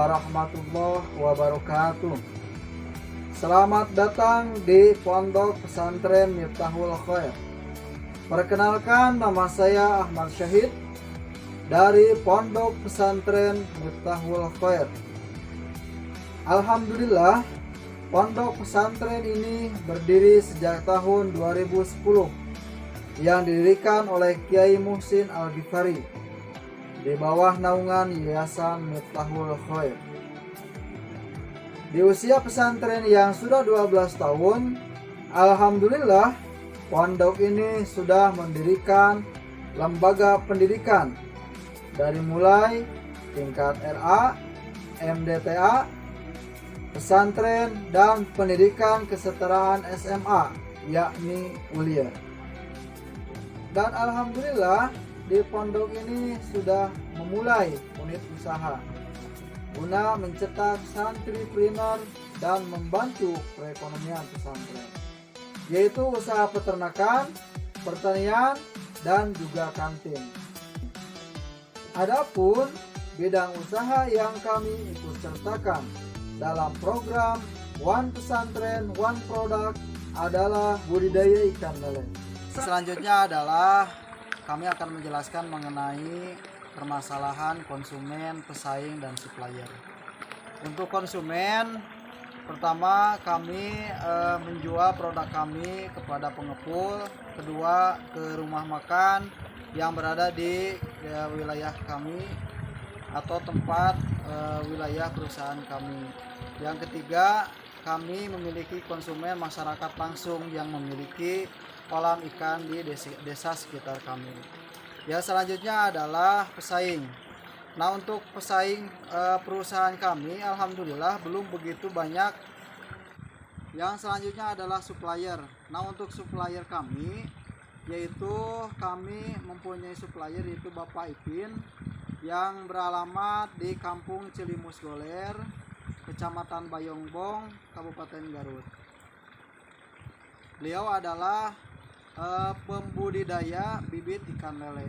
warahmatullahi wabarakatuh. Selamat datang di Pondok Pesantren Miftahul Khair. Perkenalkan, nama saya Ahmad Syahid dari Pondok Pesantren Miftahul Khair. Alhamdulillah, Pondok Pesantren ini berdiri sejak tahun 2010 yang didirikan oleh Kiai Muhsin Al-Ghifari di bawah naungan Yayasan Miftahul Khair. Di usia pesantren yang sudah 12 tahun, alhamdulillah pondok ini sudah mendirikan lembaga pendidikan dari mulai tingkat RA, MDTA, pesantren dan pendidikan kesetaraan SMA, yakni Ulia. Dan alhamdulillah di pondok ini sudah memulai unit usaha guna mencetak santripreneur dan membantu perekonomian pesantren, yaitu usaha peternakan, pertanian, dan juga kantin. Adapun bidang usaha yang kami ikut sertakan dalam program One Pesantren One Product adalah budidaya ikan lele. Selanjutnya adalah kami akan menjelaskan mengenai permasalahan konsumen, pesaing, dan supplier. Untuk konsumen, pertama kami menjual produk kami kepada pengepul, kedua ke rumah makan yang berada di wilayah kami atau tempat wilayah perusahaan kami. Yang ketiga, kami memiliki konsumen masyarakat langsung yang memiliki kolam ikan di desa sekitar kami. Yang selanjutnya adalah pesaing. Nah, untuk pesaing perusahaan kami alhamdulillah belum begitu banyak. Yang selanjutnya adalah supplier. Nah, untuk supplier kami yaitu kami mempunyai supplier yaitu Bapak Ipin yang beralamat di Kampung Cilimus Goler, Kecamatan Bayongbong, Kabupaten Garut. Beliau adalah pembudidaya bibit ikan lele.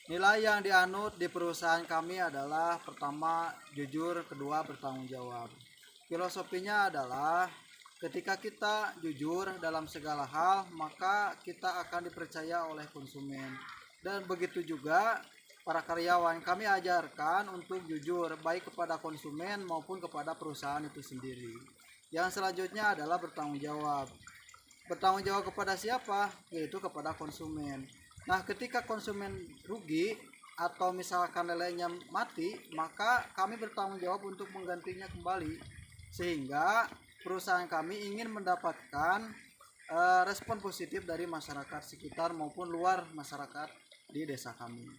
Nilai yang dianut di perusahaan kami adalah pertama jujur, kedua bertanggung jawab. Filosofinya adalah ketika kita jujur dalam segala hal, maka kita akan dipercaya oleh konsumen. Dan begitu juga para karyawan kami ajarkan untuk jujur baik kepada konsumen maupun kepada perusahaan itu sendiri. Yang selanjutnya adalah bertanggung jawab. Bertanggung jawab kepada siapa? Yaitu kepada konsumen. Nah, ketika konsumen rugi atau misalkan lelenya mati, maka kami bertanggung jawab untuk menggantinya kembali. Sehingga perusahaan kami ingin mendapatkan respon positif dari masyarakat sekitar maupun luar masyarakat di desa kami.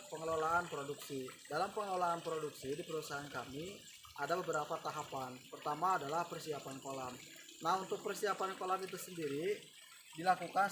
Pengelolaan produksi. Dalam pengelolaan produksi di perusahaan kami ada beberapa tahapan. Pertama adalah persiapan kolam. Nah, untuk persiapan kolam itu sendiri dilakukan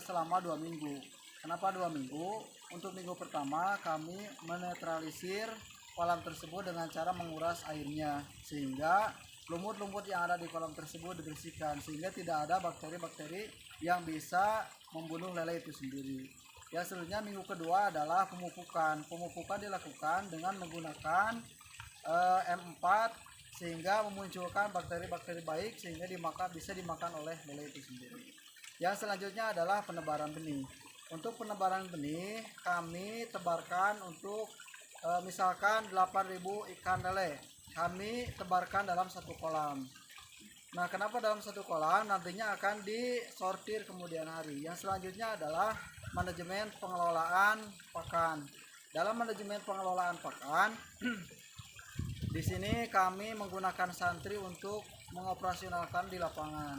selama 2 minggu. Kenapa 2 minggu? Untuk minggu pertama kami menetralisir kolam tersebut dengan cara menguras airnya, sehingga lumut-lumut yang ada di kolam tersebut dibersihkan, sehingga tidak ada bakteri-bakteri yang bisa membunuh lele itu sendiri. Yang selanjutnya minggu kedua adalah pemupukan. Pemupukan dilakukan dengan menggunakan M4 sehingga memunculkan bakteri-bakteri baik sehingga bisa dimakan oleh lele itu sendiri. Yang selanjutnya adalah penebaran benih. Untuk penebaran benih kami tebarkan untuk misalkan 8.000 ikan lele kami tebarkan dalam satu kolam. Nah, kenapa dalam satu kolam? Nantinya akan disortir kemudian hari. Yang selanjutnya adalah manajemen pengelolaan pakan. Dalam manajemen pengelolaan pakan di sini kami menggunakan santri untuk mengoperasionalkan di lapangan.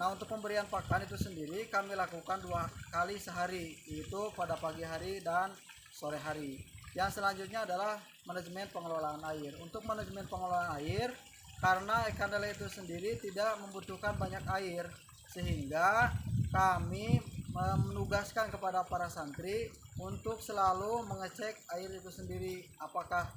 Nah, untuk pemberian pakan itu sendiri kami lakukan 2 kali sehari, yaitu pada pagi hari dan sore hari. Yang selanjutnya adalah manajemen pengelolaan air. Untuk manajemen pengelolaan air, karena ikan lele itu sendiri tidak membutuhkan banyak air, sehingga kami menugaskan kepada para santri untuk selalu mengecek air itu sendiri apakah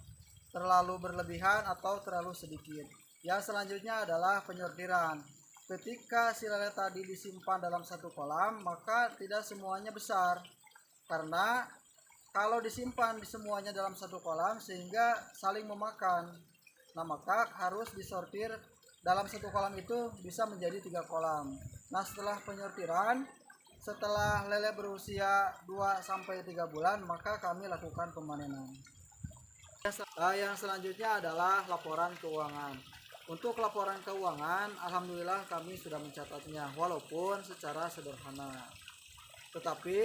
terlalu berlebihan atau terlalu sedikit. Yang selanjutnya adalah penyortiran. Ketika si lele tadi disimpan dalam satu kolam, maka tidak semuanya besar, karena kalau disimpan di semuanya dalam satu kolam sehingga saling memakan. Nah, maka harus disortir dalam satu kolam itu bisa menjadi 3 kolam. Nah, setelah penyortiran, setelah lele berusia 2-3 bulan, maka kami lakukan pemanenan. Yang selanjutnya adalah laporan keuangan. Untuk laporan keuangan, alhamdulillah kami sudah mencatatnya, walaupun secara sederhana. Tetapi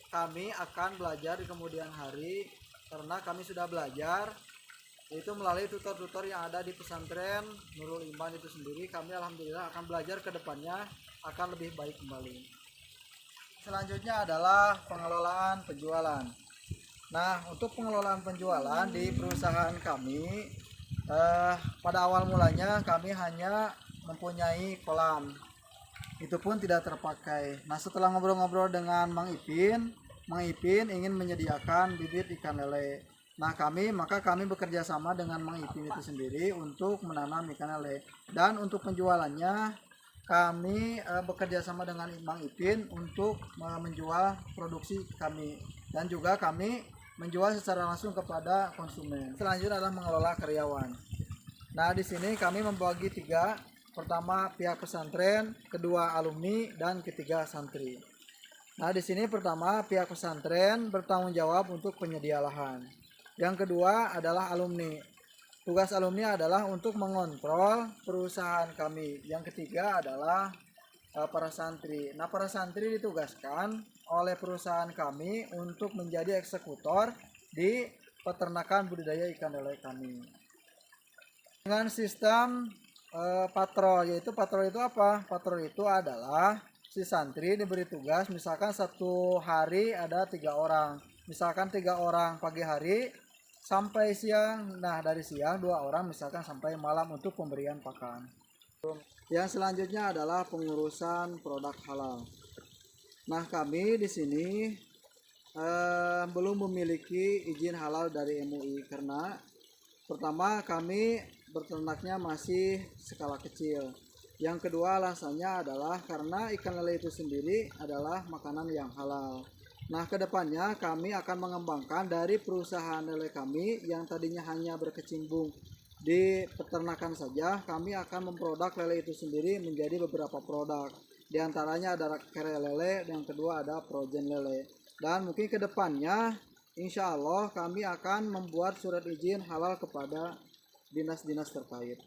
kami akan belajar di kemudian hari, karena kami sudah belajar itu melalui tutor-tutor yang ada di pesantren Nurul Iman itu sendiri. Kami alhamdulillah akan belajar ke depannya akan lebih baik kembali. Selanjutnya adalah pengelolaan penjualan. Nah, untuk pengelolaan penjualan di perusahaan kami, pada awal mulanya kami hanya mempunyai kolam, itu pun tidak terpakai. Nah, setelah ngobrol-ngobrol dengan Mang Ipin ingin menyediakan bibit ikan lele. Nah, maka kami bekerja sama dengan Mang Ipin itu sendiri untuk menanam ikan lele. Dan untuk penjualannya kami bekerja sama dengan Mang Ipin untuk menjual produksi kami, dan juga kami menjual secara langsung kepada konsumen. Selanjutnya adalah mengelola karyawan. Nah, di sini kami membagi 3. Pertama pihak pesantren, kedua alumni, dan ketiga santri. Nah, di sini pertama pihak pesantren bertanggung jawab untuk penyedia lahan. Yang kedua adalah alumni. Tugas alumni adalah untuk mengontrol perusahaan kami. Yang ketiga adalah para santri. Nah, para santri ditugaskan oleh perusahaan kami untuk menjadi eksekutor di peternakan budidaya ikan lele kami. Dengan sistem patrol, yaitu patrol itu apa? Patrol itu adalah si santri diberi tugas, misalkan satu hari ada 3 orang, misalkan 3 orang pagi hari sampai siang. Nah, dari siang 2 orang misalkan sampai malam untuk pemberian pakan. Yang selanjutnya adalah pengurusan produk halal. Nah, kami di sini belum memiliki izin halal dari MUI karena pertama kami berternaknya masih skala kecil. Yang kedua alasannya adalah karena ikan lele itu sendiri adalah makanan yang halal. Nah, kedepannya kami akan mengembangkan dari perusahaan lele kami yang tadinya hanya berkecimpung di peternakan saja, kami akan memproduk lele itu sendiri menjadi beberapa produk. Di antaranya ada kere lele, yang kedua ada progen lele. Dan mungkin kedepannya insya Allah kami akan membuat surat izin halal kepada dinas-dinas terkait.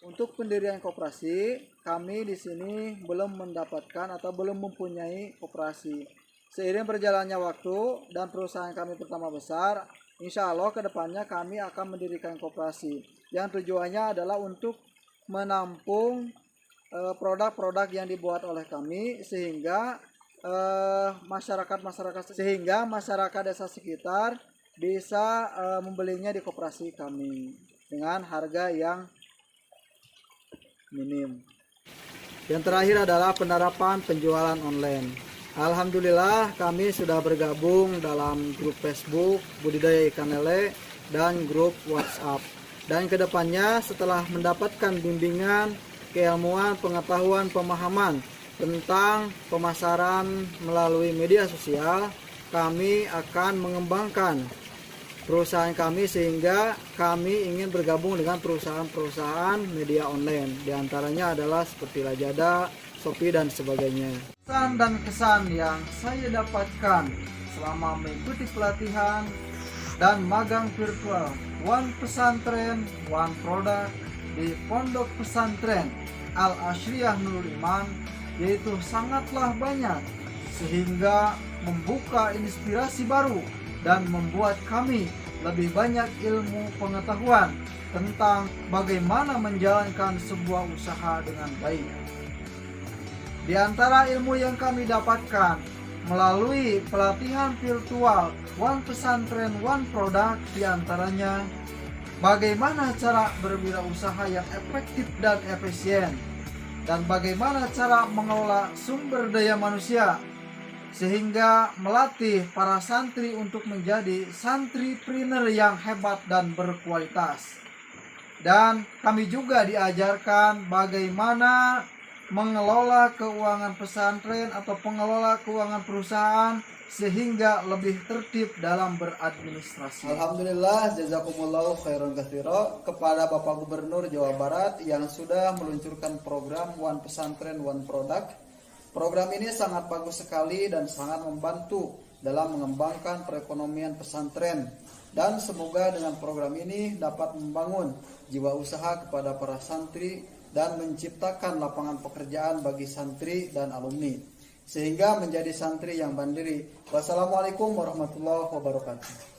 Untuk pendirian koperasi, kami di sini belum mendapatkan atau belum mempunyai koperasi. Seiring berjalannya waktu dan perusahaan kami pertama besar, insya Allah kedepannya kami akan mendirikan koperasi. Yang tujuannya adalah untuk menampung produk-produk yang dibuat oleh kami sehingga masyarakat desa sekitar bisa membelinya di koperasi kami dengan harga yang minim. Yang terakhir adalah penerapan penjualan online. Alhamdulillah kami sudah bergabung dalam grup Facebook budidaya ikan lele dan grup WhatsApp. Dan kedepannya setelah mendapatkan bimbingan, keilmuan, pengetahuan, pemahaman tentang pemasaran melalui media sosial, kami akan mengembangkan perusahaan kami sehingga kami ingin bergabung dengan perusahaan-perusahaan media online. Di antaranya adalah seperti Lazada, Shopee, dan sebagainya. Pesan dan kesan yang saya dapatkan selama mengikuti pelatihan dan magang virtual One Pesantren, One Product di Pondok Pesantren Al-Ashriyah Nurul Iman, yaitu sangatlah banyak sehingga membuka inspirasi baru dan membuat kami lebih banyak ilmu pengetahuan tentang bagaimana menjalankan sebuah usaha dengan baik. Di antara ilmu yang kami dapatkan melalui pelatihan virtual One Pesantren One Product, di antaranya bagaimana cara berwirausaha yang efektif dan efisien, dan bagaimana cara mengelola sumber daya manusia sehingga melatih para santri untuk menjadi santripreneur yang hebat dan berkualitas. Dan kami juga diajarkan bagaimana mengelola keuangan pesantren atau pengelola keuangan perusahaan sehingga lebih tertib dalam beradministrasi. Alhamdulillah, jazakumullahu khairan katsira kepada Bapak Gubernur Jawa Barat yang sudah meluncurkan program One Pesantren One Product. Program ini sangat bagus sekali dan sangat membantu dalam mengembangkan perekonomian pesantren, dan semoga dengan program ini dapat membangun jiwa usaha kepada para santri dan menciptakan lapangan pekerjaan bagi santri dan alumni sehingga menjadi santri yang mandiri. Wassalamualaikum warahmatullahi wabarakatuh.